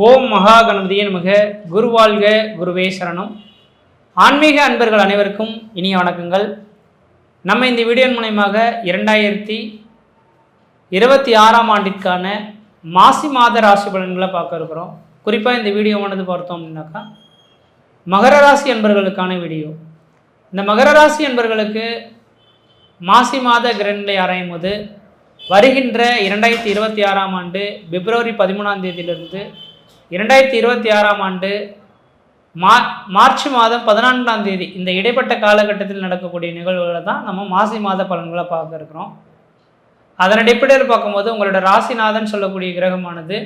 ஓம் மகா கணபதியே நமக. குருவாழ்க, குருவே சரணம். ஆன்மீக அன்பர்கள் அனைவருக்கும் இனிய வணக்கங்கள். நம்ம இந்த வீடியோ மூலயமாக 2026ஆம் ஆண்டிற்கான மாசி மாத ராசி பலன்களை பார்க்க இருக்கிறோம். குறிப்பாக இந்த வீடியோவானது பார்த்தோம் அப்படின்னாக்கா மகர ராசி அன்பர்களுக்கான வீடியோ. இந்த மகர ராசி அன்பர்களுக்கு மாசி மாத கிரகங்களை ஆராயும் போது வருகின்ற 2026ஆம் ஆண்டு பிப்ரவரி 13ஆம் தேதியிலிருந்து 2026ஆம் ஆண்டு மார்ச் மாதம் 14ஆம் தேதி இந்த இடைப்பட்ட காலகட்டத்தில் நடக்கக்கூடிய நிகழ்வுகளை தான் நம்ம மாசி மாத பலன்களை பார்க்க இருக்கிறோம். அதன் அடிப்படையில் பார்க்கும்போது உங்களோட ராசிநாதன் சொல்லக்கூடிய கிரகமானது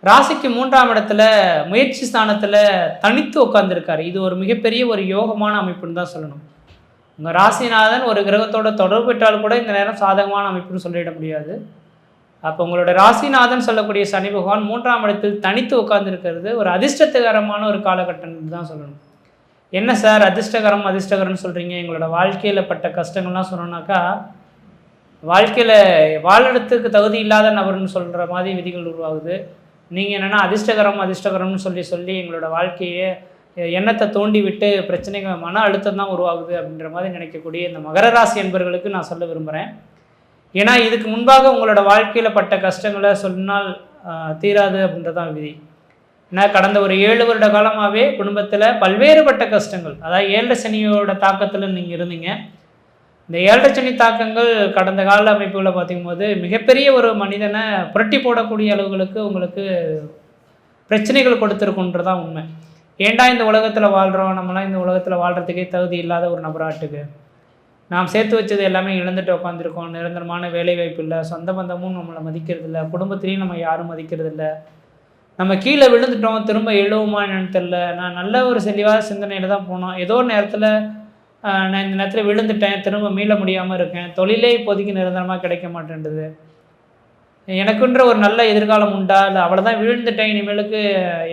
ராசிக்கு 3ஆம் இடத்துல முயற்சி ஸ்தானத்தில் தனித்து உட்கார்ந்துருக்காரு. இது ஒரு மிகப்பெரிய ஒரு யோகமான அமைப்புன்னு தான் சொல்லணும். உங்கள் ராசிநாதன் ஒரு கிரகத்தோட தொடர்பு பெற்றால் கூட இந்த நேரம் சாதகமான அமைப்புன்னு சொல்லிட முடியாது. அப்போ உங்களோட ராசிநாதன் சொல்லக்கூடிய சனி பகவான் 3ஆம் இடத்தில் தனித்து உட்கார்ந்துருக்கிறது ஒரு அதிர்ஷ்டகரமான ஒரு காலகட்டம்னு தான் சொல்லணும். என்ன சார் அதிர்ஷ்டகரம்னு சொல்கிறீங்க? எங்களோட வாழ்க்கையில் பட்ட கஷ்டங்கள்லாம் சொன்னோன்னாக்கா வாழ்க்கையில் வாழறதுக்கு தகுதி இல்லாத நபர்னு சொல்கிற மாதிரி விதிகள் உருவாகுது. நீங்கள் என்னென்னா அதிர்ஷ்டகரம்னு சொல்லி எங்களோட வாழ்க்கையை எண்ணத்தை தோண்டி விட்டு பிரச்சனைகள் மன அழுத்தம் தான் உருவாகுது அப்படின்ற மாதிரி நினைக்கக்கூடிய இந்த மகர ராசி என்பர்களுக்கு நான் சொல்ல விரும்புகிறேன். ஏன்னா இதுக்கு முன்பாக உங்களோட வாழ்க்கையில் பட்ட கஷ்டங்களை சொன்னால் தீராது அப்படின்றதான் விதி. ஏன்னா கடந்த ஒரு 7 வருட காலமாகவே குடும்பத்தில் பல்வேறுபட்ட கஷ்டங்கள், அதாவது 7 சனியோட தாக்கத்தில் நீங்கள் இருந்தீங்க. இந்த 7 சனி தாக்கங்கள் கடந்த கால அமைப்புகளை பார்க்கும்போது மிகப்பெரிய ஒரு மனிதனை புரட்டி போடக்கூடிய அளவுகளுக்கு உங்களுக்கு பிரச்சனைகள் கொடுத்துருக்குன்றதான் உண்மை. ஏண்டா இந்த உலகத்தில் வாழ்கிறோம், நம்மளாம் இந்த உலகத்தில் வாழ்கிறதுக்கே தகுதி இல்லாத ஒரு நபராட்டுக்கு நாம் சேர்த்து வச்சது எல்லாமே இழந்துட்டு உட்காந்துருக்கோம். நிரந்தரமான வேலை வாய்ப்பு இல்லை, சொந்த பந்தமும் நம்மளை மதிக்கிறது இல்லை, குடும்பத்திலையும் நம்ம யாரும் மதிக்கிறது இல்லை, நம்ம கீழே விழுந்துட்டோம், திரும்ப எழுவுமா என்னன்னு தெரில. நான் நல்ல ஒரு தெளிவாத சிந்தனையில் தான் போனோம். ஏதோ ஒரு நேரத்தில் நான் இந்த நேரத்தில் விழுந்துட்டேன், திரும்ப மீள முடியாமல் இருக்கேன், தொழிலே இப்போதைக்கு நிரந்தரமாக கிடைக்க மாட்டேன்றது, எனக்குன்ற ஒரு நல்ல எதிர்காலம் உண்டா, இல்லை அவ்வளோதான் விழுந்துட்டேன், இனிமேலுக்கு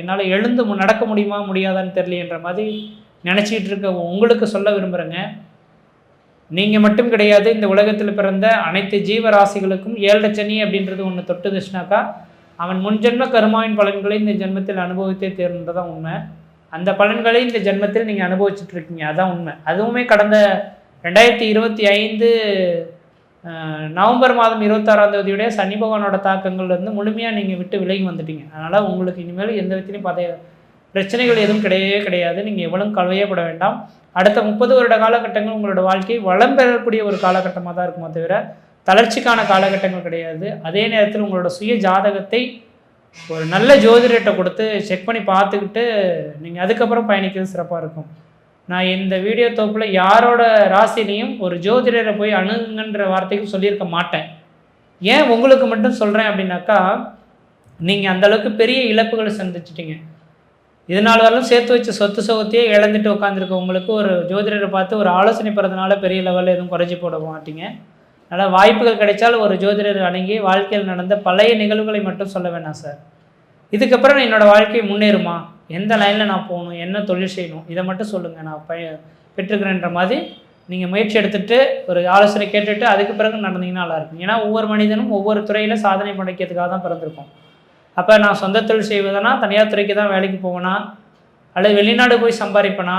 என்னால் எழுந்து நடக்க முடியுமா முடியாதான்னு தெரியலன்ற மாதிரி நினச்சிக்கிட்டு இருக்க உங்களுக்கு சொல்ல விரும்புகிறேங்க. நீங்கள் மட்டும் கிடையாது, இந்த உலகத்தில் பிறந்த அனைத்து ஜீவராசிகளுக்கும் 7 சனி அப்படின்றது ஒன்று தொட்டுதுச்சுனாக்கா அவன் முன்ஜென்ம கருமாவின் பலன்களை இந்த ஜென்மத்தில் அனுபவித்தே தேர்ந்ததான் உண்மை. அந்த பலன்களை இந்த ஜென்மத்தில் நீங்கள் அனுபவிச்சுட்டு இருக்கீங்க, அதான் உண்மை. அதுவுமே கடந்த 2025 நவம்பர் மாதம் 26ஆம் தேதியுடைய சனி பகவானோட தாக்கங்கள்லேருந்து முழுமையாக நீங்கள் விட்டு விலகி வந்துட்டீங்க. அதனால் உங்களுக்கு இனிமேல் எந்த விதத்திலையும் பிரச்சனைகள் எதுவும் கிடையாது. நீங்கள் எவ்வளவு கவலையப்பட வேண்டாம். அடுத்த 30 வருட காலகட்டங்கள் உங்களோட வாழ்க்கை வளம் பெறக்கூடிய ஒரு காலகட்டமாக தான் இருக்குமோ தவிர தளர்ச்சிக்கான காலகட்டங்கள் கிடையாது. அதே நேரத்தில் உங்களோட சுய ஜாதகத்தை ஒரு நல்ல ஜோதிடர்கிட்ட கொடுத்து செக் பண்ணி பார்த்துக்கிட்டு நீங்கள் அதுக்கப்புறம் பயணிக்கிறது சிறப்பாக இருக்கும். நான் இந்த வீடியோ தொகுப்பில் யாரோட ராசிலையும் ஒரு ஜோதிடரை போய் அணுகுங்கன்ற வார்த்தைக்கு சொல்லியிருக்க மாட்டேன். ஏன் உங்களுக்கு மட்டும் சொல்கிறேன் அப்படின்னாக்கா, நீங்கள் அந்தளவுக்கு பெரிய இழப்புகளை சந்திச்சிட்டிங்க. இதனால் வரலும் சேர்த்து வச்சு சொத்து சுகத்தையே இழந்துட்டு உட்காந்துருக்க உங்களுக்கு ஒரு ஜோதிடரை பார்த்து ஒரு ஆலோசனை பெறதுனால பெரிய லெவலில் எதுவும் குறைஞ்சி போட மாட்டீங்க. அதனால் வாய்ப்புகள் கிடைச்சாலும் ஒரு ஜோதிடர் அணுகி வாழ்க்கையில் நடந்த பழைய நிகழ்வுகளை மட்டும் சொல்ல வேணாம் சார். இதுக்கப்புறம் என்னோடய வாழ்க்கை முன்னேறுமா, எந்த லைனில் நான் போகணும், என்ன தொழில் செய்யணும், இதை மட்டும் சொல்லுங்கள், நான் பெற்றுக்கிறேன்ற மாதிரி நீங்கள் முயற்சி எடுத்துகிட்டு ஒரு ஆலோசனை கேட்டுட்டு அதுக்கு பிறகு நடந்தீங்கன்னா நல்லாயிருக்கும். ஏன்னா ஒவ்வொரு மனிதனும் ஒவ்வொரு துறையில் சாதனை படைக்கிறதுக்காக தான் பிறந்திருக்கோம். அப்போ நான் சொந்த தொழில் செய்வதுனா தனியார் துறைக்கு தான் வேலைக்கு போவேனா, அல்லது வெளிநாடு போய் சம்பாதிப்பேனா,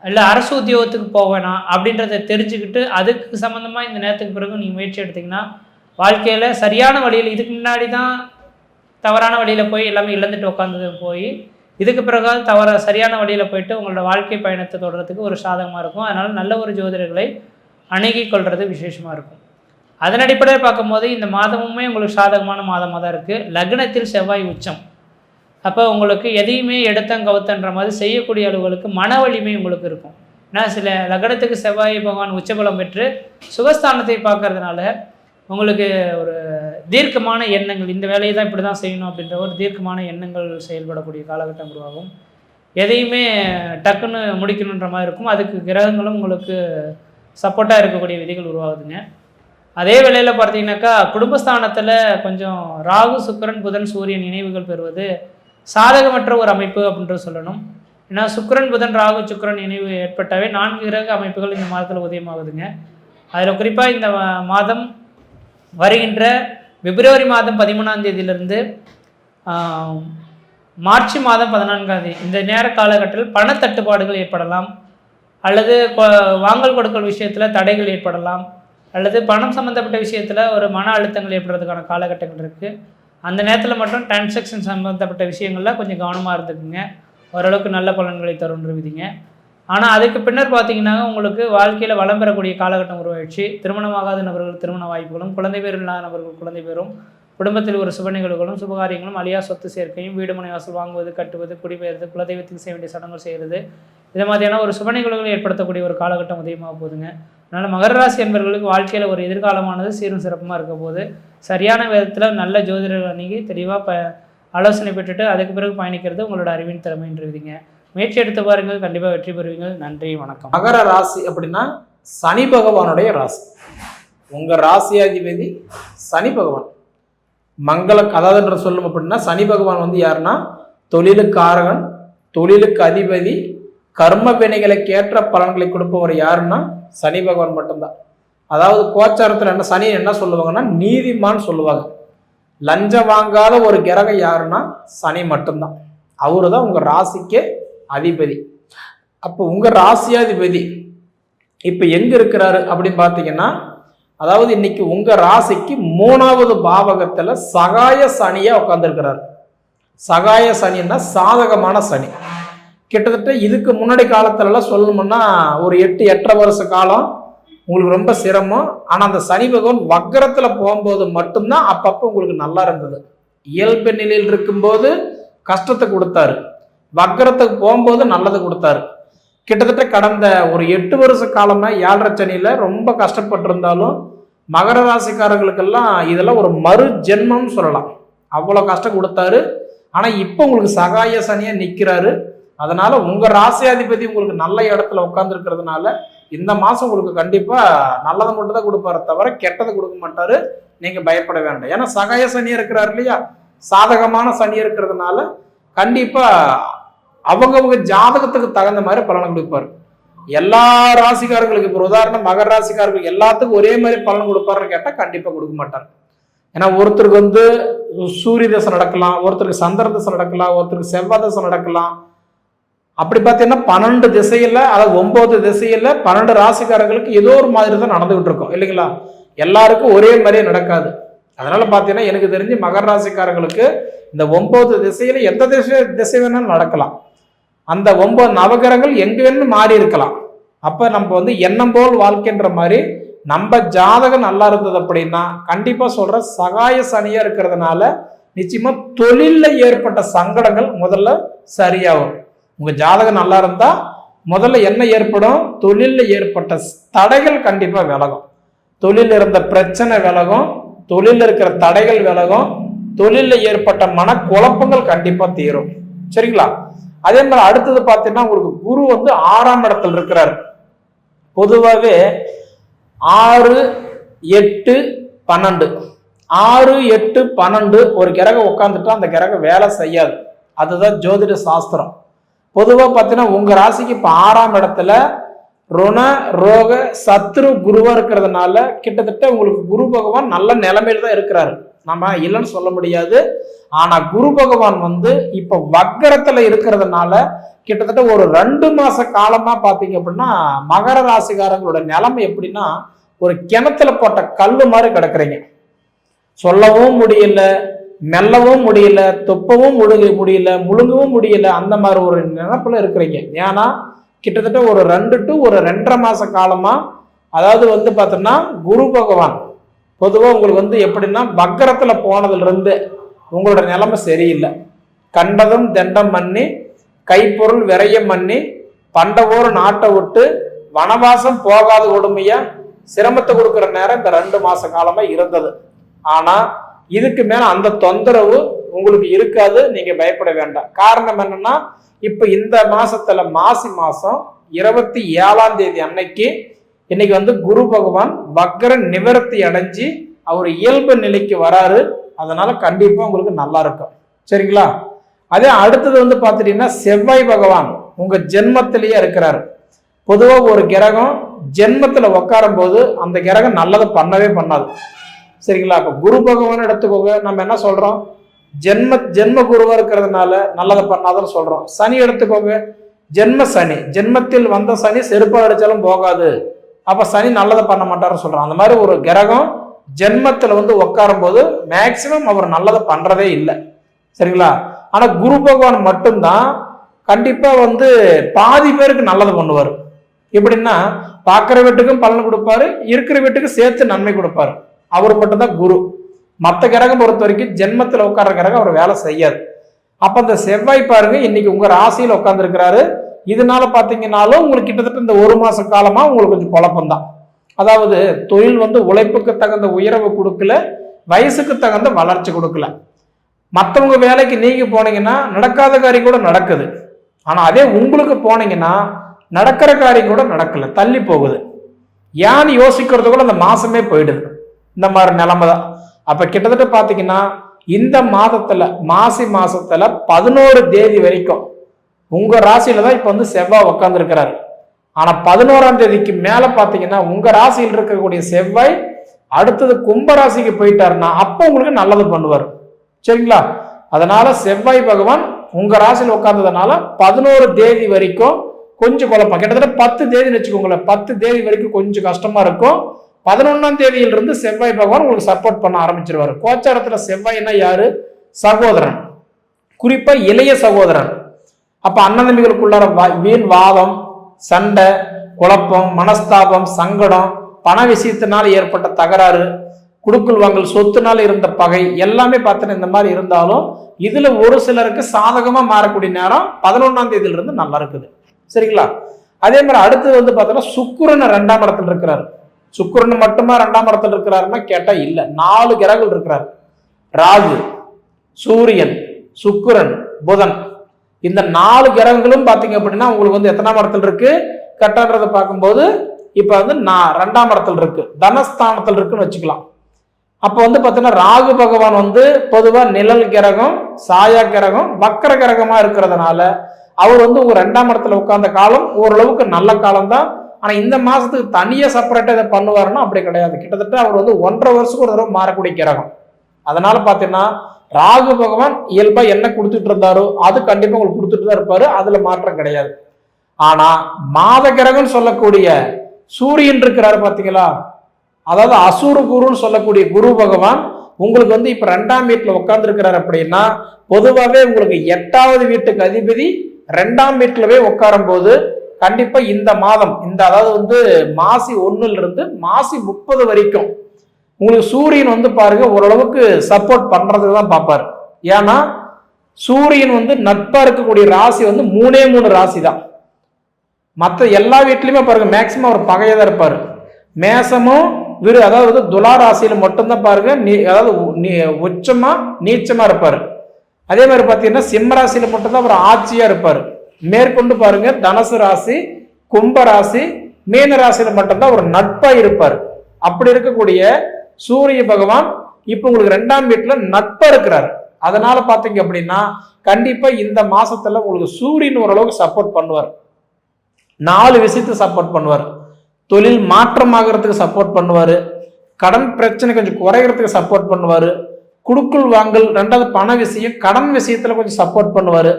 இல்லை அரசு உத்தியோகத்துக்கு போவேனா அப்படின்றத தெரிஞ்சுக்கிட்டு அதுக்கு சம்மந்தமாக இந்த நேரத்துக்கு பிறகு நீங்கள் முயற்சி எடுத்திங்கன்னா வாழ்க்கையில் சரியான வழியில், இதுக்கு முன்னாடி தான் தவறான வழியில் போய் எல்லாமே இழந்துட்டு உட்காந்து போய் இதுக்கு பிறகு சரியான வழியில் போயிட்டு உங்களோட வாழ்க்கை பயணத்தை தொடர்றதுக்கு ஒரு சாதகமாக இருக்கும். அதனால் நல்ல ஒரு ஜோதிடர்களை அணுகி கொள்வது விசேஷமாக இருக்கும். அதன் அடிப்படையில் பார்க்கும்போது இந்த மாதமுமே உங்களுக்கு சாதகமான மாதமாக தான் இருக்குது. லக்னத்தில் செவ்வாய் உச்சம். அப்போ உங்களுக்கு எதையுமே எடுத்தங்கவுத்தன்ற மாதிரி செய்யக்கூடிய அளவுகளுக்கு மன வலிமை உங்களுக்கு இருக்கும். ஏன்னா சில லக்னத்துக்கு செவ்வாய் பகவான் உச்சபலம் பெற்று சுகஸ்தானத்தை பார்க்கறதுனால உங்களுக்கு ஒரு தீர்க்கமான எண்ணங்கள், இந்த வேலையை தான் இப்படி தான் செய்யணும் அப்படின்ற ஒரு தீர்க்கமான எண்ணங்கள் செயல்படக்கூடிய காலகட்டம் உருவாகும். எதையுமே டக்குன்னு முடிக்கணுன்ற மாதிரி இருக்கும். அதுக்கு கிரகங்களும் உங்களுக்கு சப்போர்ட்டாக இருக்கக்கூடிய விதிகள் உருவாகுதுங்க. அதே வேளையில் பார்த்தீங்கன்னாக்கா குடும்பஸ்தானத்தில் கொஞ்சம் ராகு சுக்கிரன் புதன் சூரியன் இணைவுகள் பெறுவது சாதகமற்ற ஒரு அமைப்பு அப்படின்றது சொல்லணும். ஏன்னா சுக்கிரன் புதன் ராகு சுக்கிரன் இணைவு ஏற்பட்டாவே 4 கிரக அமைப்புகள் இந்த மாதத்தில் உதயமாகுதுங்க. அதில் குறிப்பாக இந்த மாதம் வருகின்ற பிப்ரவரி மாதம் 13ஆம் தேதியிலிருந்து மார்ச் மாதம் 14ஆம் தேதி இந்த நேர காலகட்டத்தில் பணத்தட்டுப்பாடுகள் ஏற்படலாம், அல்லது வாங்கல் கொடுக்கல் விஷயத்தில் தடைகள் ஏற்படலாம், அல்லது பணம் சம்மந்தப்பட்ட விஷயத்தில் ஒரு மன அழுத்தங்கள் ஏற்படுறதுக்கான காலகட்டங்கள் இருக்குது. அந்த நேரத்தில் மட்டும் டிரான்சாக்ஷன் சம்மந்தப்பட்ட விஷயங்களில் கொஞ்சம் கவனமாக இருந்துக்குங்க. ஓரளவுக்கு நல்ல பலன்களை தருன்றுவிதிங்க. ஆனால் அதுக்கு பின்னர் பார்த்தீங்கன்னா உங்களுக்கு வாழ்க்கையில் வளம் பெறக்கூடிய காலகட்டம் உருவாயிடுச்சு. திருமணமாகாத நபர்கள் திருமண வாய்ப்புகளும், குழந்தை பேர் இல்லாத நபர்கள் குழந்தை பேரும், குடும்பத்தில் ஒரு சுப நிகழ்வுகளும் சுபகாரியங்களும், அழியா சொத்து சேர்க்கையும், வீடு மனை வாசல் வாங்குவது, கட்டுவது, குடிபெயர்றது, குலதெய்வத்துக்கு செய்ய வேண்டிய சடங்குகள் செய்கிறது, இதை மாதிரியான ஒரு சுப நிகழ்வுகளை ஏற்படுத்தக்கூடிய ஒரு காலகட்டம் உதயமாக போகுதுங்க. அதனால் மகர ராசி என்பவர்களுக்கு வாழ்க்கையில் ஒரு எதிர்காலமானது சீரும் சிறப்புமாக இருக்க போது சரியான விதத்தில் நல்ல ஜோதிடர்கள் அணுகி தெளிவாக ஆலோசனை பெற்றுட்டு அதுக்கு பிறகு பயணிக்கிறது உங்களோட அறிவின் திறமைன்றீங்க. முயற்சி எடுத்து பாருங்கள், கண்டிப்பாக வெற்றி பெறுவீங்க. நன்றி, வணக்கம். மகர ராசி அப்படின்னா சனி பகவானுடைய ராசி. உங்கள் ராசியாதிபதி சனி பகவான். அதாவது சொல்லும் அப்படின்னா சனி பகவான் வந்து யாருன்னா தொழிலுக்காரகன், தொழிலுக்கு அதிபதி, கர்ம வினைகளுக்கு ஏற்ற பலன்களை கொடுப்பவர் யாருன்னா சனி பகவான் மட்டும்தான். அதாவது கோச்சாரத்தில் என்ன சனி என்ன சொல்லுவாங்கன்னா நீதிமான் சொல்லுவாங்க. லஞ்சம் வாங்காத ஒரு கிரகம் யாருன்னா சனி மட்டும்தான். அவரு தான் உங்க ராசிக்கு அதிபதி. அப்போ உங்க ராசியாதிபதி இப்ப எங்க இருக்கிறாரு அப்படின்னு பாத்தீங்கன்னா, அதாவது இன்னைக்கு உங்க ராசிக்கு 3வது பாவகத்துல சகாய சனியா உட்கார்ந்துருக்கிறார். சகாய சனின்னா சாதகமான சனி. கிட்டத்தட்ட இதுக்கு முன்னாடி காலத்துலலாம் சொல்லணும்னா ஒரு 8-8.5 வருஷ காலம் உங்களுக்கு ரொம்ப சிரமம். ஆனா அந்த சனி பகவான் வக்கரத்துல போகும்போது மட்டும்தான் அப்பப்போ உங்களுக்கு நல்லா இருந்தது. இயல்பு நிலையில் இருக்கும்போது கஷ்டத்தை கொடுத்தாரு, வக்கரத்துக்கு போகும்போது நல்லது கொடுத்தாரு. கிட்டத்தட்ட கடந்த ஒரு 8 வருஷ காலமா 7.5 சனியில ரொம்ப கஷ்டப்பட்டு இருந்தாலும் மகர ராசிக்காரர்களுக்கெல்லாம் இதெல்லாம் ஒரு மறு ஜென்மம்னு சொல்லலாம். அவ்வளவு கஷ்டம் கொடுத்தாரு. ஆனா இப்போ உங்களுக்கு சகாய சனியா நிக்கிறாரு. அதனால உங்க ராசியாதிபதி உங்களுக்கு நல்ல இடத்துல உட்கார்ந்து இருக்கிறதுனால இந்த மாசம் உங்களுக்கு கண்டிப்பா நல்லதை மட்டும் தான் கொடுப்பாரு, தவிர கெட்டதை கொடுக்க மாட்டாரு. நீங்க பயப்பட வேண்டாம். ஏன்னா சகாய சனியா இருக்கிறாரு இல்லையா, சாதகமான சனி இருக்கிறதுனால கண்டிப்பா அவங்கவுங்க ஜாதகத்துக்கு தகுந்த மாதிரி பலனை கொடுப்பாரு. எல்லா ராசிக்காரர்களுக்கு இப்போ உதாரணம் மகர ராசிக்காரர்களுக்கு எல்லாத்துக்கும் ஒரே மாதிரி பலன் கொடுப்பாருன்னு கேட்டா கண்டிப்பா கொடுக்க மாட்டார். ஏன்னா ஒருத்தருக்கு வந்து சூரிய தசை நடக்கலாம், ஒருத்தருக்கு சந்திர தசை நடக்கலாம், ஒருத்தருக்கு செவ்வாய் தசை நடக்கலாம். அப்படி பார்த்தீங்கன்னா 12 திசையில, அதாவது 9 திசையில 12 ராசிக்காரங்களுக்கு ஏதோ ஒரு மாதிரி தான் நடந்துகிட்டு இருக்கும் இல்லைங்களா. எல்லாருக்கும் ஒரே மாதிரியே நடக்காது. அதனால பார்த்தீங்கன்னா எனக்கு தெரிஞ்சு மகர ராசிக்காரங்களுக்கு இந்த 9 திசையில எந்த திசை வேணாலும் நடக்கலாம். அந்த 9 நவகிரகங்கள் எங்க வேணும் மாறி இருக்கலாம். அப்ப நம்ம வந்து எண்ணம் போல் வாழ்க்கைன்ற மாதிரி நம்ம ஜாதகம் நல்லா இருந்தது அப்படின்னா கண்டிப்பா சொல்ற சகாய சனியா இருக்கிறதுனால நிச்சயமா தொழில்ல ஏற்பட்ட சங்கடங்கள் முதல்ல சரியாகும். உங்க ஜாதகம் நல்லா இருந்தா முதல்ல என்ன ஏற்படும், தொழில்ல ஏற்பட்ட தடைகள் கண்டிப்பா விலகும். தொழில் இருந்த பிரச்சனை விலகும், தொழில இருக்கிற தடைகள் விலகும், தொழில ஏற்பட்ட மனக்குழப்பங்கள் கண்டிப்பா தீரும். சரிங்களா. அதே மாதிரி அடுத்தது பார்த்தீங்கன்னா உங்களுக்கு குரு வந்து 6ஆம் இடத்துல இருக்கிறார். பொதுவாகவே 6, 8, 12 6, 8, 12 ஒரு கிரகம் உட்காந்துட்டா அந்த கிரகம் வேலை செய்யாது. அதுதான் ஜோதிட சாஸ்திரம். பொதுவாக பார்த்தீங்கன்னா உங்க ராசிக்கு இப்போ 6ஆம் இடத்துல ருண ரோக சத்ரு குருவா இருக்கிறதுனால கிட்டத்தட்ட உங்களுக்கு குரு பகவான் நல்ல நிலைமையில தான் இருக்கிறாரு, நம்ம இல்லைன்னு சொல்ல முடியாது. ஆனா குரு பகவான் வந்து இப்ப வக்கரத்துல இருக்கிறதுனால கிட்டத்தட்ட ஒரு 2 மாச காலமா பாத்தீங்க அப்படின்னா மகர ராசிக்காரங்களோட நிலைமை எப்படின்னா ஒரு கிணத்துல போட்ட கல்லு மாதிரி கிடக்குறீங்க. சொல்லவும் முடியல, மெல்லவும் முடியல, தொப்பவும் முடியல, முழுங்கவும் முடியல, அந்த மாதிரி ஒரு நினைப்புல இருக்கிறீங்க. ஏன்னா கிட்டத்தட்ட ஒரு 2 to 2.5 மாச காலமா, அதாவது வந்து பார்த்தோம்னா குரு பகவான் பொதுவாக உங்களுக்கு வந்து எப்படின்னா வக்கரத்துல போனதுல இருந்து உங்களோட நிலைமை சரியில்லை. கண்டதும் தண்டம் பண்ணி, கைப்பொருள் விரயம் பண்ணி, பண்டவோர் நாட்டை விட்டு வனவாசம் போகாத கொடுமையா சிரமத்தை கொடுக்குற நேரம் இந்த 2 மாச காலமா இருந்தது. ஆனா இதுக்கு மேல அந்த தொந்தரவு உங்களுக்கு இருக்காது, நீங்க பயப்பட வேண்டாம். காரணம் என்னன்னா இப்ப இந்த மாசத்துல மாசி மாசம் 27ஆம் தேதி அன்னைக்கு இன்னைக்கு வந்து குரு பகவான் வக்கர நிவர்த்தி அடைஞ்சு அவர் இயல்பு நிலைக்கு வராரு. அதனால கண்டிப்பா உங்களுக்கு நல்லா இருக்கும். சரிங்களா. அதே அடுத்தது வந்து பாத்துட்டீங்கன்னா செவ்வாய் பகவான் உங்க ஜென்மத்திலேயே இருக்கிறாரு. பொதுவாக ஒரு கிரகம் ஜென்மத்துல உட்காரும் போது அந்த கிரகம் நல்லதை பண்ணவே பண்ணாது. சரிங்களா. அப்ப குரு பகவான் எடுத்துக்கோங்க. நம்ம என்ன சொல்றோம், ஜென்ம குருவா இருக்கிறதுனால நல்லதை பண்ணாதான் சொல்றோம். சனி எடுத்துக்கோங்க, ஜென்ம சனி, ஜென்மத்தில் வந்த சனி செருப்பா அடிச்சாலும் போகாது, அப்ப சனி நல்லதை பண்ண மாட்டாருன்னு சொல்றோம். அந்த மாதிரி ஒரு கிரகம் ஜென்மத்துல வந்து உட்காரும் போது மேக்சிமம் அவர் நல்லதை பண்றதே இல்லை. சரிங்களா? ஆனா குரு பகவான் மட்டும்தான் கண்டிப்பா வந்து பாதி பேருக்கு நல்லது பண்ணுவார். எப்படின்னா பார்க்குற வீட்டுக்கும் பலன் கொடுப்பாரு, இருக்கிற வீட்டுக்கு சேர்த்து நன்மை கொடுப்பாரு. அவர் மட்டும்தான் குரு. மற்ற கிரகம் பொறுத்த வரைக்கும் ஜென்மத்தில் உட்கார்ற கிரகம் அவர் வேலை செய்யாது. அப்ப அந்த செவ்வாய் பாருங்க இன்னைக்கு உங்க ராசியில் உட்கார்ந்துருக்கிறாரு. இதனால பாத்தீங்கன்னாலும் உங்களுக்கு கிட்டத்தட்ட இந்த ஒரு மாச காலமா உங்களுக்கு கொஞ்சம் குழப்பம்தான். அதாவது தொழில் வந்து உழைப்புக்கு தகுந்த உயர்வு கொடுக்கல, வயசுக்கு தகுந்த வளர்ச்சி கொடுக்கல. மற்றவங்க வேலைக்கு நீங்க போனீங்கன்னா நடக்காத காரியம் கூட நடக்குது. ஆனா அதே உங்களுக்கு போனீங்கன்னா நடக்கிற காரியம் கூட நடக்கல, தள்ளி போகுது. ஏன்னு யோசிக்கிறது கூட அந்த மாசமே போயிடுது. இந்த மாதிரி நிலைமை தான். அப்ப கிட்டத்தட்ட பாத்தீங்கன்னா இந்த மாதத்துல மாசி மாசத்துல 11 தேதி வரைக்கும் உங்க ராசியில தான் இப்ப வந்து செவ்வாய் உட்கார்ந்து இருக்கிறாரு. ஆனா 11ஆம் தேதிக்கு மேல பாத்தீங்கன்னா உங்க ராசியில் இருக்கக்கூடிய செவ்வாய் அடுத்தது கும்ப ராசிக்கு போயிட்டாருன்னா அப்ப உங்களுக்கு நல்லது பண்ணுவார். சரிங்களா? அதனால செவ்வாய் பகவான் உங்க ராசியில் உட்கார்ந்ததுனால 11 தேதி வரைக்கும் கொஞ்சம் குழப்பம். கிட்டத்தட்ட 10 தேதின்னு வச்சுக்கோங்களேன். 10 தேதி வரைக்கும் கொஞ்சம் கஷ்டமா இருக்கும். 11ஆம் தேதியிலிருந்து செவ்வாய் பகவான் உங்களுக்கு சப்போர்ட் பண்ண ஆரம்பிச்சிருவாரு. கோச்சாரத்துல செவ்வாய்னா யாரு? சகோதரன், குறிப்பா இளைய சகோதரன். அப்ப அண்ணன் தம்பிகளுக்குள்ளார வீண் வாதம், சண்டை, குழப்பம், மனஸ்தாபம், சங்கடம், பண விஷயத்தினால ஏற்பட்ட தகராறு, குடுக்கல் வாங்கல், சொத்துனால இருந்த பகை எல்லாமே பார்த்தீங்கன்னா இந்த மாதிரி இருந்தாலும் இதுல ஒரு சிலருக்கு சாதகமா மாறக்கூடிய நேரம் 11ஆம் தேதியிலிருந்து நல்லா இருக்குது. சரிங்களா? அதே மாதிரி அடுத்தது வந்து பார்த்தோன்னா சுக்கிரன் 2ஆம் இடத்துல இருக்கிறாரு. சுக்கிரன் மட்டுமா 2ஆம் இடத்துல இருக்கிறாருன்னா கேட்டா இல்ல, 4 கிரகங்கள் இருக்கிறார். ராகு, சூரியன், சுக்கிரன், புதன். இந்த 4 கிரகங்களும் பாத்தீங்க அப்படின்னா உங்களுக்கு வந்து எத்தனாம் இடத்துல இருக்கு கட்டன்றதை பார்க்கும்போது இப்ப வந்து 2ஆம் இடத்துல இருக்கு, தனஸ்தானத்துல இருக்குன்னு வச்சுக்கலாம். அப்ப வந்து பாத்தீங்கன்னா ராகு பகவான் வந்து பொதுவா நிழல் கிரகம், சாயா கிரகம், வக்கர கிரகமா இருக்கிறதுனால அவர் வந்து உங்க 2ஆம் இடத்துல உட்கார்ந்த காலம் ஓரளவுக்கு நல்ல காலம் தான். ஆனா இந்த மாசத்துக்கு தனியா செப்பரேட்டா இதை பண்ணுவாருன்னா அப்படி கிடையாது. கிட்டத்தட்ட அவர் வந்து 1.5 வருஷத்துக்கு ஒரு தடவை மாறக்கூடிய கிரகம். அதனால பாத்தீங்கன்னா ராகு பகவான் இயல்பா என்ன கொடுத்துட்டு இருந்தாரோ அது கண்டிப்பா உங்களுக்கு கொடுத்துட்டு தான் இருப்பாரு, அதுல மாற்றம் கிடையாது. ஆனா மாத கிரகம் சொல்லக்கூடிய சூரியன் இருக்கிறாரு பாத்தீங்களா, அதாவது அசுர குருன்னு சொல்லக்கூடிய குரு பகவான் உங்களுக்கு வந்து இப்ப 2ஆம் வீட்டுல உட்கார்ந்து இருக்கிறாரு. அப்படின்னா பொதுவாகவே உங்களுக்கு 8வது வீட்டுக்கு அதிபதி 2ஆம் வீட்டுலவே உட்காரும் போது கண்டிப்பா இந்த மாதம் இந்த அதாவது வந்து மாசி 1ல இருந்து மாசி 30 வரைக்கும் உங்களுக்கு சூரியன் வந்து பாருங்க ஓரளவுக்கு சப்போர்ட் பண்றதுக்கு தான் பார்ப்பாரு. ஏன்னா சூரியன் வந்து நட்பா இருக்கக்கூடிய ராசி வந்து 3 ராசி தான். மற்ற எல்லா வீட்லயுமே பாருங்க மேக்சிமம் அவர் பகையா தான் இருப்பாரு. மேசமும் அதாவது துலா ராசியில மட்டும்தான் பாருங்க அதாவது உச்சமா நீச்சமா இருப்பாரு. அதே மாதிரி பாத்தீங்கன்னா சிம்ம ராசியில மட்டும்தான் அவர் ஆட்சியா இருப்பாரு. மேற்கொண்டு பாருங்க தனுசு ராசி, கும்ப ராசி, மீன ராசியில மட்டும்தான் ஒரு நட்பா இருப்பார். அப்படி இருக்கக்கூடிய சூரிய பகவான் இப்ப உங்களுக்கு 2ஆம் வீட்டுல நட்பா இருக்கிறார். அதனால பாத்தீங்க அப்படின்னா கண்டிப்பா இந்த மாசத்துல உங்களுக்கு சூரியன் ஓரளவுக்கு சப்போர்ட் பண்ணுவார். 4 விஷயத்தை சப்போர்ட் பண்ணுவார். தொழில் மாற்றம் ஆகிறதுக்கு சப்போர்ட் பண்ணுவாரு, கடன் பிரச்சனை கொஞ்சம் குறைகிறதுக்கு சப்போர்ட் பண்ணுவாரு, குடுக்கல் வாங்கல், 2வது பண விஷயம், கடன் விஷயத்துல கொஞ்சம் சப்போர்ட் பண்ணுவாரு,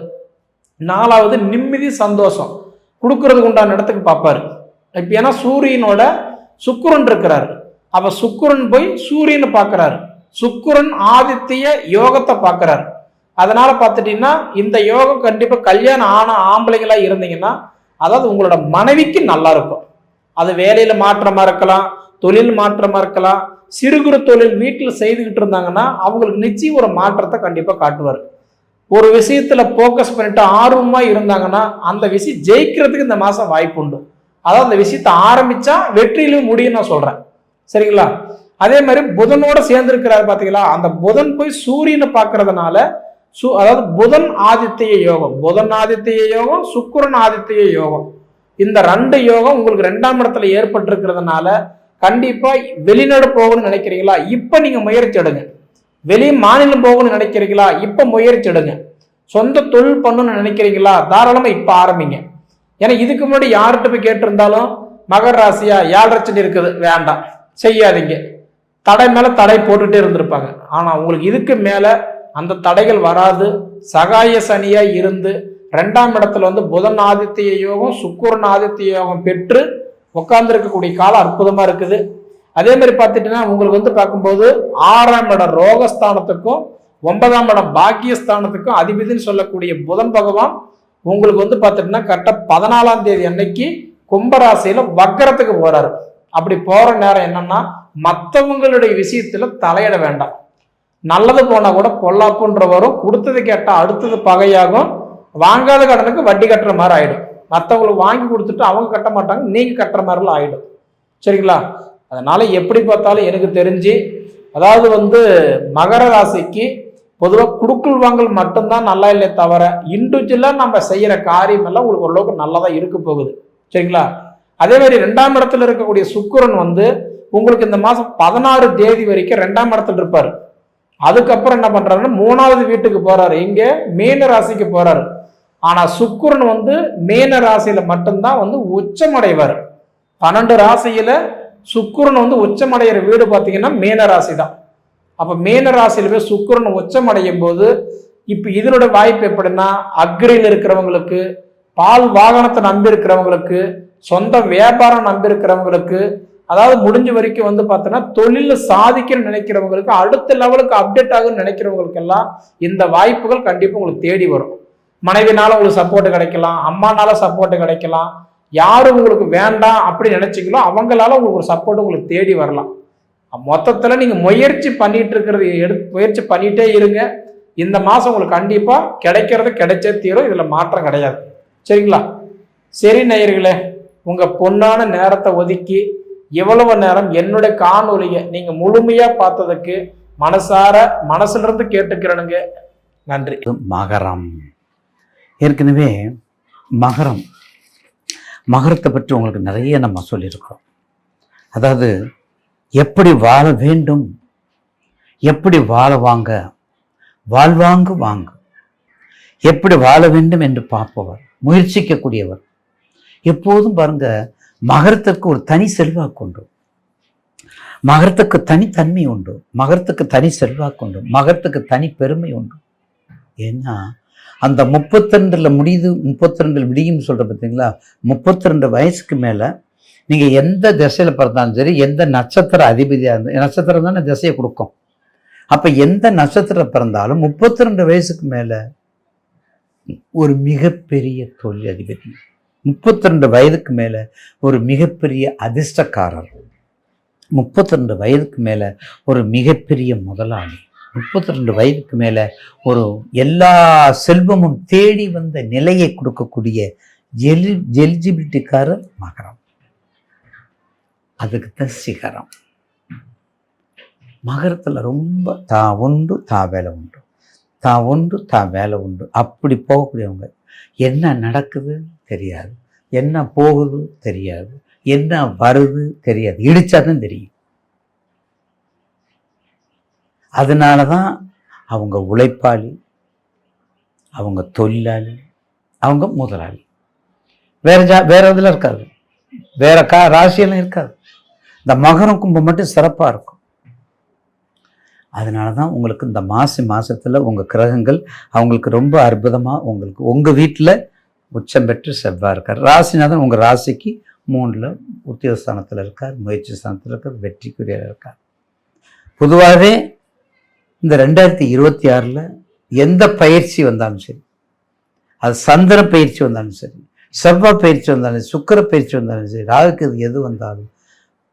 4வது நிம்மதி சந்தோஷம் கொடுக்கறதுக்கு உண்டான இடத்துக்கு பார்ப்பாரு. இப்ப ஏன்னா சூரியனோட சுக்கிரன் இருக்கிறாரு. அப்ப சுக்கிரன் போய் சூரியனை பார்க்கிறாரு. சுக்கிரன் ஆதித்ய யோகத்தை பார்க்கிறாரு. அதனால பார்த்துட்டீங்கன்னா இந்த யோகம் கண்டிப்பா கல்யாணம் ஆன ஆம்பளைங்களா இருந்தீங்கன்னா அதாவது உங்களோட மனைவிக்கு நல்லா இருக்கும். அது வேலையில மாற்றமா இருக்கலாம், தொழில் மாற்றமா இருக்கலாம், சிறு குறு தொழில் வீட்டில் செய்துக்கிட்டு இருந்தாங்கன்னா அவங்களுக்கு நிச்சயம் ஒரு மாற்றத்தை கண்டிப்பா காட்டுவார். ஒரு விஷயத்துல போக்கஸ் பண்ணிட்டு ஆர்வமா இருந்தாங்கன்னா அந்த விஷயம் ஜெயிக்கிறதுக்கு இந்த மாசம் வாய்ப்பு உண்டு. அதாவது அந்த விஷயத்தை ஆரம்பிச்சா வெற்றியிலும் முடியும் நான் சொல்றேன். சரிங்களா? அதே மாதிரி புதனோட சேர்ந்து இருக்கிறாரு பாத்தீங்களா, அந்த புதன் போய் சூரியனை பார்க்கறதுனால அதாவது புதன் ஆதித்ய யோகம், புதன் ஆதித்ய யோகம், சுக்கிரன் ஆதித்ய யோகம், இந்த 2 யோகம் உங்களுக்கு 2ஆம் இடத்துல ஏற்பட்டு இருக்கிறதுனால கண்டிப்பா வெளிநாடு போகணும்னு நினைக்கிறீங்களா, இப்ப நீங்க முயற்சி எடுங்க. வெளி மாநிலம் போகணும்னு நினைக்கிறீங்களா, இப்ப முயற்சி எடுங்க. சொந்த தொழில் பண்ணணும்னு நினைக்கிறீங்களா, தாராளமா இப்ப ஆரம்பிங்க. ஏன்னா இதுக்கு முன்னாடி யார்கிட்ட போய் கேட்டிருந்தாலும் மகர ராசியா 7 லட்சம் இருக்குது வேண்டாம் செய்யாதீங்க, தடை மேல தடை போட்டுட்டே இருந்திருப்பாங்க. ஆனா உங்களுக்கு இதுக்கு மேல அந்த தடைகள் வராது. சகாய சனியா இருந்து 2ஆம் இடத்துல வந்து புதன் ஆதித்ய யோகம் சுக்கிரன் ஆதித்ய யோகம் பெற்று உட்கார்ந்துருக்கக்கூடிய காலம் அற்புதமா இருக்குது. அதே மாதிரி பார்த்துட்டீங்கன்னா உங்களுக்கு வந்து பார்க்கும்போது 6ஆம் இடம் ரோகஸ்தானத்துக்கும் 9ஆம் இடம் பாக்கியஸ்தானத்துக்கும் அதிபதினு சொல்லக்கூடிய புதன் பகவான் உங்களுக்கு வந்து பார்த்துட்டீங்கன்னா கரெக்டாக 14ஆம் தேதி அன்னைக்கு கும்பராசியில வக்கரத்துக்கு போறாரு. அப்படி போற நேரம் என்னன்னா மற்றவங்களுடைய விஷயத்துல தலையிட வேண்டாம். நல்லது போனா கூட பொல்லாப்புன்ற வரும். கொடுத்தது கேட்டா அடுத்தது பகையாகும். வாங்காத கடனுக்கு வட்டி கட்டுற மாதிரி ஆயிடும். மற்றவங்களுக்கு வாங்கி கொடுத்துட்டு அவங்க கட்ட மாட்டாங்க, நீங்க கட்டுற மாதிரிலாம் ஆயிடும். சரிங்களா? அதனால எப்படி பார்த்தாலும் எனக்கு தெரிஞ்சு அதாவது வந்து மகர ராசிக்கு பொதுவாக குடுக்கல் வாங்கல் மட்டும்தான் நல்லா இல்லை தவிர இண்டிவிஜுவலா நம்ம செய்யற காரியம் எல்லாம் உங்களுக்கு ஓரளவுக்கு நல்லதா இருக்க போகுது. சரிங்களா? அதே மாதிரி 2ஆம் இடத்துல இருக்கக்கூடிய சுக்கிரன் வந்து உங்களுக்கு இந்த மாசம் 16 தேதி வரைக்கும் 2ஆம் இடத்துல இருப்பாரு. அதுக்கப்புறம் என்ன பண்றாருன்னா 3வது வீட்டுக்கு போறாரு. இங்க மீன ராசிக்கு போறாரு. ஆனா சுக்கிரன் வந்து மீன ராசியில மட்டும்தான் வந்து உச்சமடைவார். 12 ராசியில சுக்கிரன் வந்து உச்சமடைகிற வீடு பார்த்தீங்கன்னா மீன ராசி தான். அப்ப மீன ராசியில போய் சுக்கிரன் உச்சமடையும் போது இப்ப இதனோட வாய்ப்பு எப்படின்னா அக்ரியில் இருக்கிறவங்களுக்கு, பால் வாகனத்தை நம்பி இருக்கிறவங்களுக்கு, சொந்த வியாபாரம் நம்பி இருக்கிறவங்களுக்கு, அதாவது முடிஞ்ச வரைக்கும் வந்து பார்த்தோன்னா தொழில சாதிக்கணும்னு நினைக்கிறவங்களுக்கு, அடுத்த லெவலுக்கு அப்டேட் ஆகுன்னு நினைக்கிறவங்களுக்கு எல்லாம் இந்த வாய்ப்புகள் கண்டிப்பா உங்களுக்கு தேடி வரும். மனைவினால உங்களுக்கு சப்போர்ட் கிடைக்கலாம், அம்மானால சப்போர்ட் கிடைக்கலாம். யாரும் உங்களுக்கு வேண்டாம் அப்படி நினைச்சிங்களோ அவங்களால உங்களுக்கு ஒரு சப்போர்ட் உங்களுக்கு தேடி வரலாம். மொத்தத்துல நீங்க முயற்சி பண்ணிட்டு இருக்கிறது முயற்சி பண்ணிட்டே இருங்க. இந்த மாசம் உங்களுக்கு கண்டிப்பா கிடைக்கிறது கிடைச்சே தீரும். இதுல மாற்றம் கிடையாது. சரிங்களா? சரி நேயர்களே, உங்க பொன்னான நேரத்தை ஒதுக்கி இவ்வளவு நேரம் என்னுடைய காணொலியை நீங்க முழுமையா பார்த்ததுக்கு மனசுல இருந்து கேட்டுக்கிறனுங்க. நன்றி. மகரம் ஏற்கனவே மகரத்தை பற்றி உங்களுக்கு நிறைய நம்ம சொல்லியிருக்கிறோம். அதாவது எப்படி வாழ வேண்டும், எப்படி வாழ்வாங்கு வாங்க, எப்படி வாழ வேண்டும் என்று பார்ப்பவர், முயற்சிக்கக்கூடியவர். எப்போதும் பாருங்க, மகரத்திற்கு ஒரு தனி செல்வாக்கு உண்டு, மகரத்துக்கு தனித்தன்மை உண்டு, மகரத்துக்கு தனி செல்வாக்கு உண்டு, மகரத்துக்கு தனி பெருமை உண்டு. ஏன்னா அந்த 32 முடியுது, 32 விடியும் சொல்ற பார்த்தீங்களா, 32 வயசுக்கு மேல நீங்க எந்த திசையில பிறந்தாலும் சரி, எந்த நட்சத்திர அதிபதியா இருந்தா, நட்சத்திரம் தானே திசையை கொடுக்கும். அப்ப எந்த நட்சத்திரம் பிறந்தாலும் 32 வயசுக்கு மேல ஒரு மிகப்பெரிய தொழில் அதிபதி, 32 வயதுக்கு மேல ஒரு மிகப்பெரிய அதிர்ஷ்டக்காரர், 32 வயதுக்கு மேல ஒரு மிகப்பெரிய முதலாளி, 32 வயதுக்கு மேல ஒரு எல்லா செல்வமும் தேடி வந்த நிலையை கொடுக்கக்கூடிய எலிஜிபிலிட்டிக்காரர் மகரம். அதுக்கு தான் சிகரம். மகரத்துல ரொம்ப தான் உண்டு தான் வேலை உண்டு, தான் உண்டு தான் வேலை உண்டு, அப்படி போகக்கூடியவங்க. என்ன நடக்குது தெரியாது, என்ன போகுது தெரியாது, என்ன வருது தெரியாது, இடிச்சாதான் தெரியும். அதனாலதான் அவங்க உழைப்பாளி, அவங்க தொழிலாளி, அவங்க முதலாளி. வேற இதுல இருக்காது, வேற ராசியெல்லாம் இருக்காது. இந்த மகரம் கும்பம் மட்டும் சிறப்பா இருக்கும். அதனாலதான் உங்களுக்கு இந்த மாசத்துல உங்க கிரகங்கள் அவங்களுக்கு ரொம்ப அற்புதமா உங்களுக்கு உங்க வீட்டுல உச்சம் பெற்று செவ்வாய் இருக்கார். ராசிநாதன் உங்க ராசிக்கு 3ல உத்தியோகஸ்தானத்துல இருக்கார், முயற்சி ஸ்தானத்துல இருக்கார், வெற்றிக்குரிய இருக்கார். பொதுவாகவே இந்த 2026ல எந்த பயிற்சி வந்தாலும் சரி, அது சந்திர பயிற்சி வந்தாலும் சரி, செவ்வாய் பயிற்சி வந்தாலும், சுக்கிர பயிற்சி வந்தாலும் சரி, ராகுக்கு எது வந்தாலும்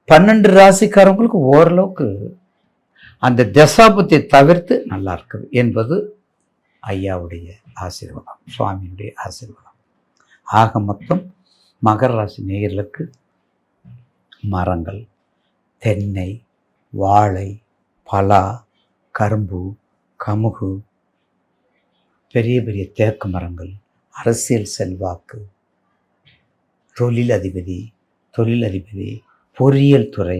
12 ராசிக்காரங்களுக்கு ஓரளவுக்கு அந்த தசாபத்தை தவிர்த்து நல்லா இருக்குது என்பது ஐயாவுடைய ஆசீர்வாதம், சுவாமியுடைய ஆசீர்வாதம். ஆக மொத்தம் மகர ராசி நேயர்களுக்கு மரங்கள், தென்னை, வாழை, பலா, கரும்பு, கமுகு, பெரிய பெரிய தேக்கு மரங்கள், அரசியல் செல்வாக்கு, தொழிலதிபதி, பொறியியல் துறை,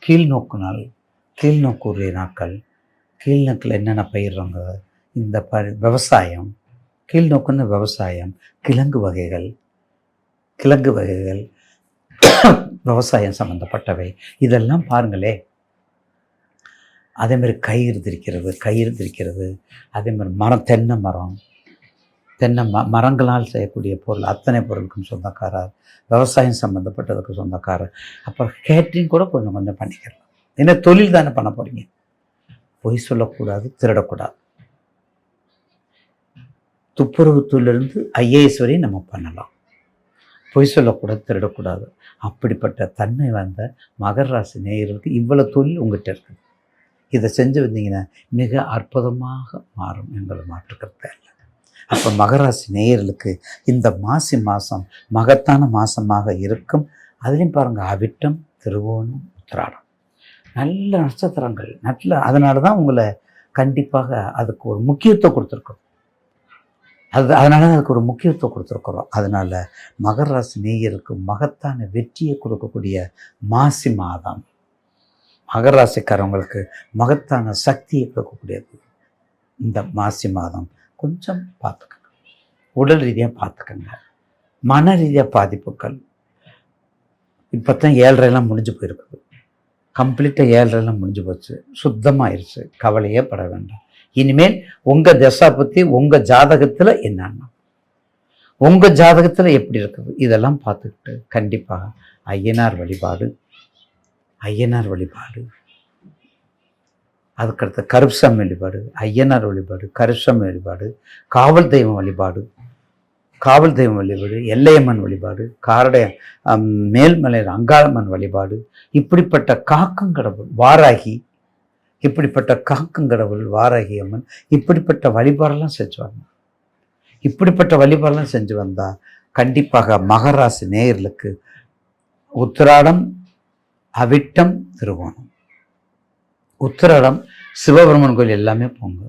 கீழ்நோக்குரிய நாட்கள், கீழ்நோக்கில் என்னென்ன பயிர்றாங்க, இந்த விவசாயம், கீழ்நோக்குன்னு விவசாயம், கிழங்கு வகைகள் விவசாயம் சம்பந்தப்பட்டவை, இதெல்லாம் பாருங்களே. அதேமாதிரி கயிறு திரிக்கிறது, அதேமாதிரி மரம், தென்னை மரங்களால் செய்யக்கூடிய பொருள், அத்தனை பொருளுக்கும் சொந்தக்காரர், விவசாயம் சம்மந்தப்பட்டதுக்கு சொந்தக்காரர். அப்புறம் கேட்ரிங் கூட கொஞ்சம் கொஞ்சம் பண்ணிக்கலாம். ஏன்னா தொழில் தானே பண்ண போகிறீங்க. பொய் சொல்லக்கூடாது, திருடக்கூடாது. துப்புரவுத்துலேருந்து IAS வரையும் நம்ம பண்ணலாம். பொய் சொல்லக்கூடாது, திருடக்கூடாது. அப்படிப்பட்ட தன்மை வந்த மகர ராசி நேயர்களுக்கு இவ்வளோ தொழில் உங்கள்கிட்ட இருக்குது. இதை செஞ்சு வந்தீங்கன்னா மிக அற்புதமாக மாறும் என்பது மாற்றுக்கருத்தே இல்லை. அப்போ மகராசி நேயர்களுக்கு இந்த மாசி மாதம் மகத்தான மாதமாக இருக்கும். அதுலேயும் பாருங்கள், அவிட்டம், திருவோணம், உத்திராடம், நல்ல நட்சத்திரங்கள். அதனால தான் உங்களை கண்டிப்பாக அதுக்கு ஒரு முக்கியத்துவம் கொடுத்துருக்கோம். அதனால அதுக்கு ஒரு முக்கியத்துவம் கொடுத்துருக்குறோம். அதனால் மகர ராசி நேயருக்கு மகத்தான வெற்றியை கொடுக்கக்கூடிய மாசி மாதம். மகர ராசிக்காரவங்களுக்கு மகத்தான சக்தியை கொடுக்கக்கூடியது இந்த மாசி மாதம். கொஞ்சம் பார்த்துக்கங்க, உடல் ரீதியாக பார்த்துக்கங்க, மன ரீதியாக பாதிப்புகள். இப்போ தான் 7:30 முடிஞ்சு போயிருக்குது. கம்ப்ளீட்டாக 7:30 முடிஞ்சு போச்சு, சுத்தமாயிருச்சு. கவலையே பட வேண்டாம். இனிமேல் உங்கள் தசா பற்றி உங்கள் ஜாதகத்தில் என்னன்னா, உங்கள் ஜாதகத்தில் எப்படி இருக்குது இதெல்லாம் பார்த்துக்கிட்டு கண்டிப்பாக ஐயனார் வழிபாடு, அதுக்கடுத்து கருப்சாமி வழிபாடு, ஐயனார் வழிபாடு, கருப்சாமி வழிபாடு, காவல் தெய்வம் வழிபாடு, எல்லையம்மன் வழிபாடு, மேல்மலையர் அங்காளம்மன் வழிபாடு, இப்படிப்பட்ட காக்கும் கடவுள் வாராகி, அம்மன், இப்படிப்பட்ட வழிபாடெல்லாம் செஞ்சு வந்தால் கண்டிப்பாக மகராசி நேயர்களுக்கு உத்திராடம், அவிட்டம், திருவோணம். உத்திராடம் சிவபெருமன் கோயில் எல்லாமே போங்க,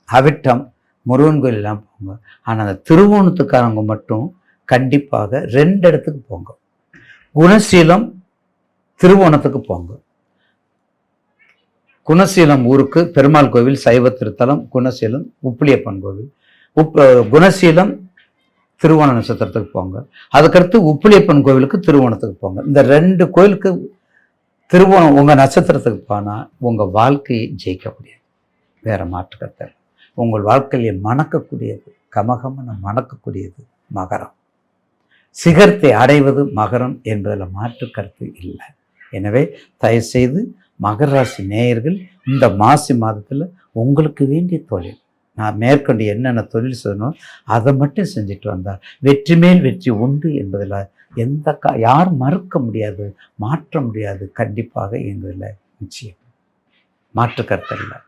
அவிட்டம் முருகன் கோயில் எல்லாம் போங்க. ஆனால் அந்த திருவோணத்துக்காரங்க மட்டும் கண்டிப்பாக 2 இடத்துக்கு போங்க. குணசீலம் திருவோணத்துக்கு போங்க. குணசீலம் ஊருக்கு பெருமாள் கோவில், சைவ திருத்தலம் குணசீலம், உப்புளியப்பன் கோவில். குணசீலம் திருவோண நட்சத்திரத்துக்கு போங்க. அதுக்கடுத்து உப்புளியப்பன் கோவிலுக்கு திருவோணத்துக்கு போங்க. இந்த 2 கோயிலுக்கு திருவோணம் உங்கள் நட்சத்திரத்துக்கு போனால் உங்கள் வாழ்க்கையை ஜெயிக்க முடியாது. வேறு மாற்றுக்கத்தை உங்கள் வாழ்க்கையை மணக்கக்கூடியது, கமகமன மணக்கக்கூடியது மகரம். சிகரத்தை அடைவது மகரம் என்பதில் மாற்று கருத்து இல்லை. எனவே தயவுசெய்து மகர ராசி நேயர்கள் இந்த மாசி மாதத்தில் உங்களுக்கு வேண்டிய தொழில், நான் மேற்கொண்டு என்னென்ன தொழில் செய்யணும் அதை மட்டும் செஞ்சுட்டு வந்தால் வெற்றி மேல் வெற்றி உண்டு என்பதில் யாரும் மறுக்க முடியாது, மாற்ற முடியாது. கண்டிப்பாக எங்களில் நிச்சயம் மாற்று கருத்து இல்லை.